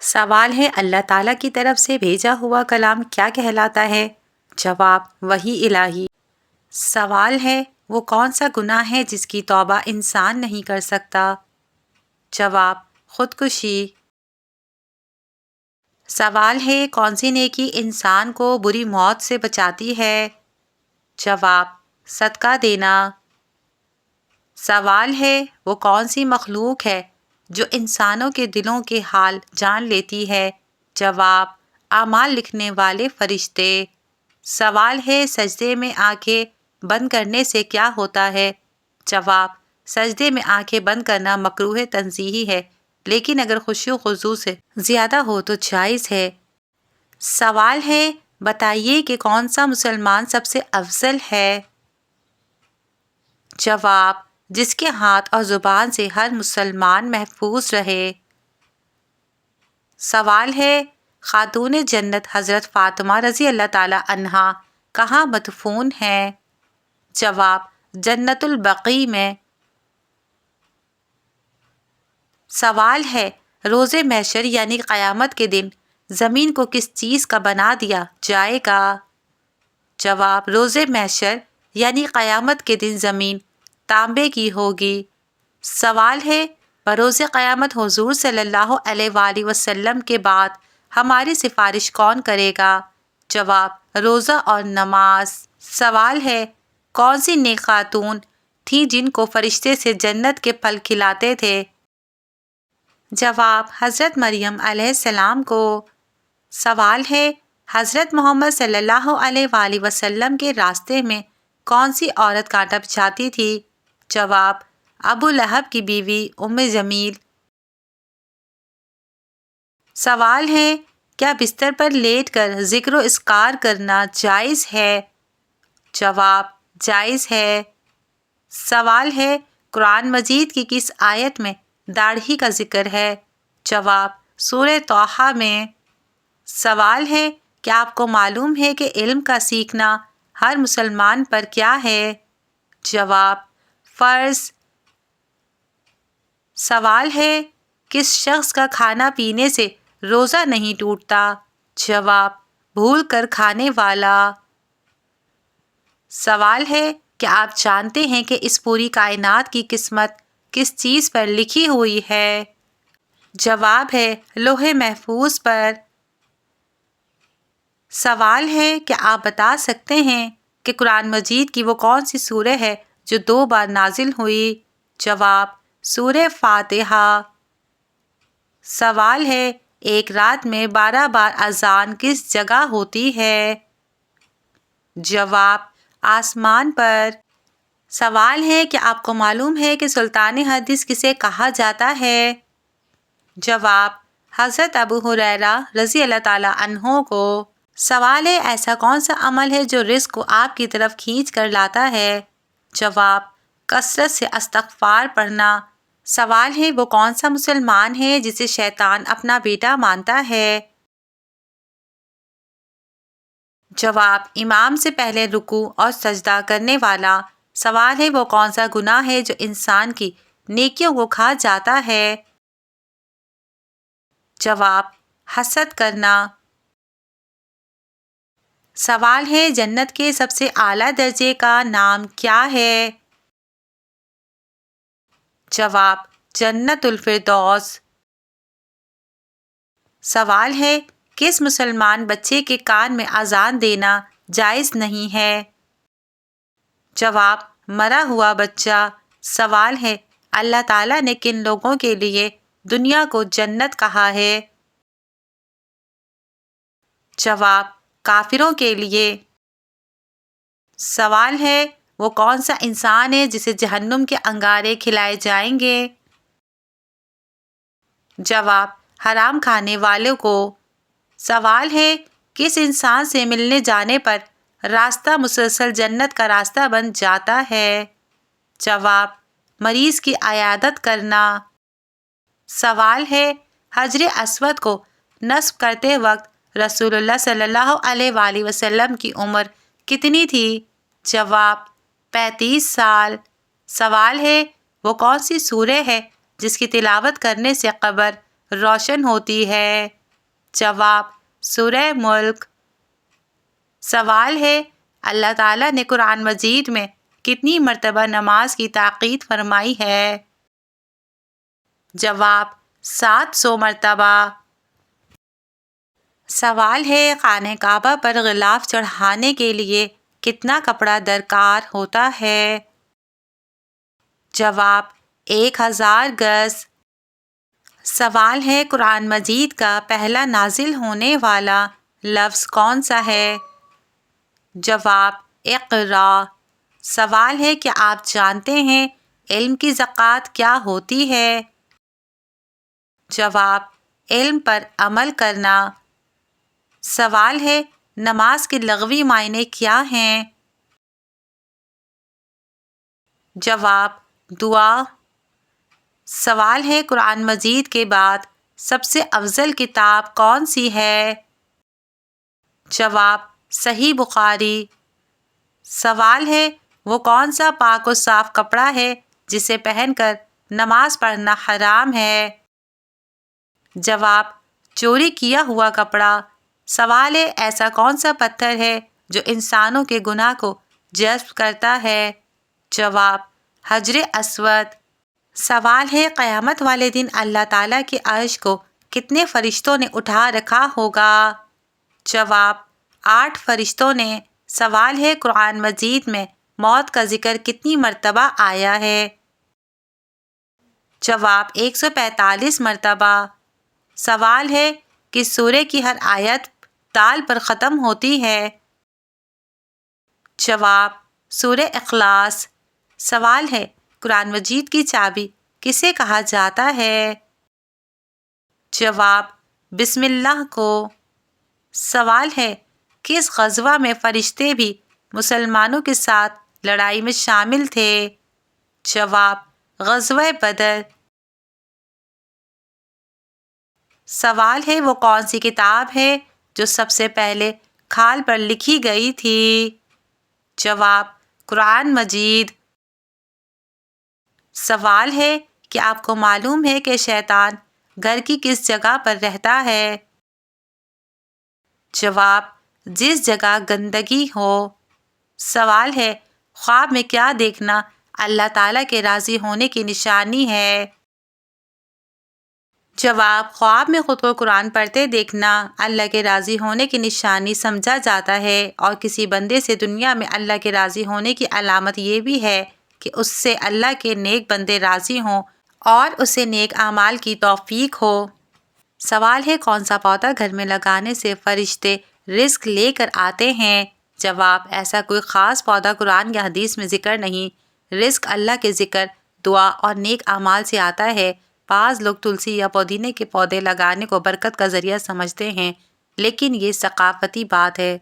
سوال ہے اللہ تعالیٰ کی طرف سے بھیجا ہوا کلام کیا کہلاتا ہے؟ جواب وحی الہی۔ سوال ہے وہ کون سا گناہ ہے جس کی توبہ انسان نہیں کر سکتا؟ جواب خودکشی۔ سوال ہے کون سی نیکی انسان کو بری موت سے بچاتی ہے؟ جواب صدقہ دینا۔ سوال ہے وہ کون سی مخلوق ہے جو انسانوں کے دلوں کے حال جان لیتی ہے؟ جواب اعمال لکھنے والے فرشتے۔ سوال ہے سجدے میں آنکھیں بند کرنے سے کیا ہوتا ہے؟ جواب سجدے میں آنکھیں بند کرنا مکروہ تنزیہی ہے، لیکن اگر خشوع و خضوع سے زیادہ ہو تو جائز ہے۔ سوال ہے بتائیے کہ کون سا مسلمان سب سے افضل ہے؟ جواب جس کے ہاتھ اور زبان سے ہر مسلمان محفوظ رہے۔ سوال ہے خاتون جنت حضرت فاطمہ رضی اللہ تعالی عنہا کہاں مدفون ہیں؟ جواب جنت البقیع میں۔ سوال ہے روز محشر یعنی قیامت کے دن زمین کو کس چیز کا بنا دیا جائے گا؟ جواب روز محشر یعنی قیامت کے دن زمین تانبے کی ہوگی۔ سوال ہے بروز قیامت حضور صلی اللہ علیہ وآلہ وسلم کے بعد ہماری سفارش کون کرے گا؟ جواب روزہ اور نماز۔ سوال ہے کون سی نیک خاتون تھیں جن کو فرشتے سے جنت کے پھل کھلاتے تھے؟ جواب حضرت مریم علیہ السلام کو۔ سوال ہے حضرت محمد صلی اللہ علیہ وآلہ وسلم کے راستے میں کون سی عورت کانٹا بچھاتی تھی؟ جواب ابو لہب کی بیوی ام جمیل۔ سوال ہے کیا بستر پر لیٹ کر ذکر و اذکار کرنا جائز ہے؟ جواب جائز ہے۔ سوال ہے قرآن مجید کی کس آیت میں داڑھی کا ذکر ہے؟ جواب سورہ طٰہٰ میں۔ سوال ہے کیا آپ کو معلوم ہے کہ علم کا سیکھنا ہر مسلمان پر کیا ہے؟ جواب فرض۔ سوال ہے کس شخص کا کھانا پینے سے روزہ نہیں ٹوٹتا؟ جواب بھول کر کھانے والا۔ سوال ہے کیا آپ جانتے ہیں کہ اس پوری کائنات کی قسمت کس چیز پر لکھی ہوئی ہے؟ جواب ہے لوح محفوظ پر۔ سوال ہے کیا آپ بتا سکتے ہیں کہ قرآن مجید کی وہ کون سی سورہ ہے جو 2 بار نازل ہوئی؟ جواب سورہ فاتحہ۔ سوال ہے ایک رات میں 12 بار اذان کس جگہ ہوتی ہے؟ جواب آسمان پر۔ سوال ہے کہ آپ کو معلوم ہے کہ سلطان حدیث کسے کہا جاتا ہے؟ جواب حضرت ابو ہریرہ رضی اللہ تعالی عنہ کو۔ سوال ہے ایسا کون سا عمل ہے جو رزق کو آپ کی طرف کھینچ کر لاتا ہے؟ جواب کثرت سے استغفار پڑھنا۔ سوال ہے وہ کون سا مسلمان ہے جسے شیطان اپنا بیٹا مانتا ہے؟ جواب امام سے پہلے رکوع اور سجدہ کرنے والا۔ سوال ہے وہ کون سا گناہ ہے جو انسان کی نیکیوں کو کھا جاتا ہے؟ جواب حسد کرنا۔ سوال ہے جنت کے سب سے اعلیٰ درجے کا نام کیا ہے؟ جواب جنت الفردوس۔ سوال ہے کس مسلمان بچے کے کان میں اذان دینا جائز نہیں ہے؟ جواب مرا ہوا بچہ۔ سوال ہے اللہ تعالیٰ نے کن لوگوں کے لیے دنیا کو جنت کہا ہے؟ جواب کافروں کے لیے۔ سوال ہے وہ کون سا انسان ہے جسے جہنم کے انگارے کھلائے جائیں گے؟ جواب حرام کھانے والوں کو۔ سوال ہے کس انسان سے ملنے جانے پر راستہ مسلسل جنت کا راستہ بن جاتا ہے؟ جواب مریض کی عیادت کرنا۔ سوال ہے حجر اسود کو نصب کرتے وقت رسول اللہ صلی اللہ علیہ وآلہ وسلم کی عمر کتنی تھی؟ جواب 35 سال۔ سوال ہے وہ کون سی سورہ ہے جس کی تلاوت کرنے سے قبر روشن ہوتی ہے؟ جواب: سورہ ملک۔ سوال ہے، اللہ تعالیٰ نے قرآن مجید میں کتنی مرتبہ نماز کی تاکید فرمائی ہے؟ جواب: 700 مرتبہ۔ سوال ہے، خانہ کعبہ پر غلاف چڑھانے کے لیے کتنا کپڑا درکار ہوتا ہے؟ جواب: 1000 گز۔ سوال ہے، قرآن مجید کا پہلا نازل ہونے والا لفظ کون سا ہے؟ جواب: اقرا۔ سوال ہے، کیا آپ جانتے ہیں علم کی زکوٰۃ کیا ہوتی ہے؟ جواب: علم پر عمل کرنا۔ سوال ہے، نماز کے لغوی معنی کیا ہیں؟ جواب: دعا۔ سوال ہے، قرآن مجید کے بعد سب سے افضل کتاب کون سی ہے؟ جواب: صحیح بخاری۔ سوال ہے، وہ کون سا پاک و صاف کپڑا ہے جسے پہن کر نماز پڑھنا حرام ہے؟ جواب: چوری کیا ہوا کپڑا۔ سوال ہے، ایسا کون سا پتھر ہے جو انسانوں کے گناہ کو جذب کرتا ہے؟ جواب: حجر اسود۔ سوال ہے، قیامت والے دن اللہ تعالیٰ کے عرش کو کتنے فرشتوں نے اٹھا رکھا ہوگا؟ جواب: 8 فرشتوں نے۔ سوال ہے، قرآن مجید میں موت کا ذکر کتنی مرتبہ آیا ہے؟ جواب: 145 مرتبہ۔ سوال ہے، کس سورہ کی ہر آیت دال پر ختم ہوتی ہے؟ جواب: سورہ اخلاص۔ سوال ہے، قرآن مجید کی چابی کسے کہا جاتا ہے؟ جواب: بسم اللہ کو۔ سوال ہے، کس غزوہ میں فرشتے بھی مسلمانوں کے ساتھ لڑائی میں شامل تھے؟ جواب: غزوہ بدر۔ سوال ہے، وہ کون سی کتاب ہے جو سب سے پہلے کھال پر لکھی گئی تھی؟ جواب: قرآن مجید۔ سوال ہے، کہ آپ کو معلوم ہے کہ شیطان گھر کی کس جگہ پر رہتا ہے؟ جواب: جس جگہ گندگی ہو۔ سوال ہے، خواب میں کیا دیکھنا اللہ تعالیٰ کے راضی ہونے کی نشانی ہے؟ جواب: خواب میں خود کو قرآن پڑھتے دیکھنا اللہ کے راضی ہونے کی نشانی سمجھا جاتا ہے، اور کسی بندے سے دنیا میں اللہ کے راضی ہونے کی علامت یہ بھی ہے کہ اس سے اللہ کے نیک بندے راضی ہوں اور اسے نیک اعمال کی توفیق ہو۔ سوال ہے، کون سا پودا گھر میں لگانے سے فرشتے رزق لے کر آتے ہیں؟ جواب: ایسا کوئی خاص پودا قرآن یا حدیث میں ذکر نہیں۔ رزق اللہ کے ذکر، دعا اور نیک اعمال سے آتا ہے۔ بعض لوگ تلسی یا پودینے کے پودے لگانے کو برکت کا ذریعہ سمجھتے ہیں، لیکن یہ ثقافتی بات ہے۔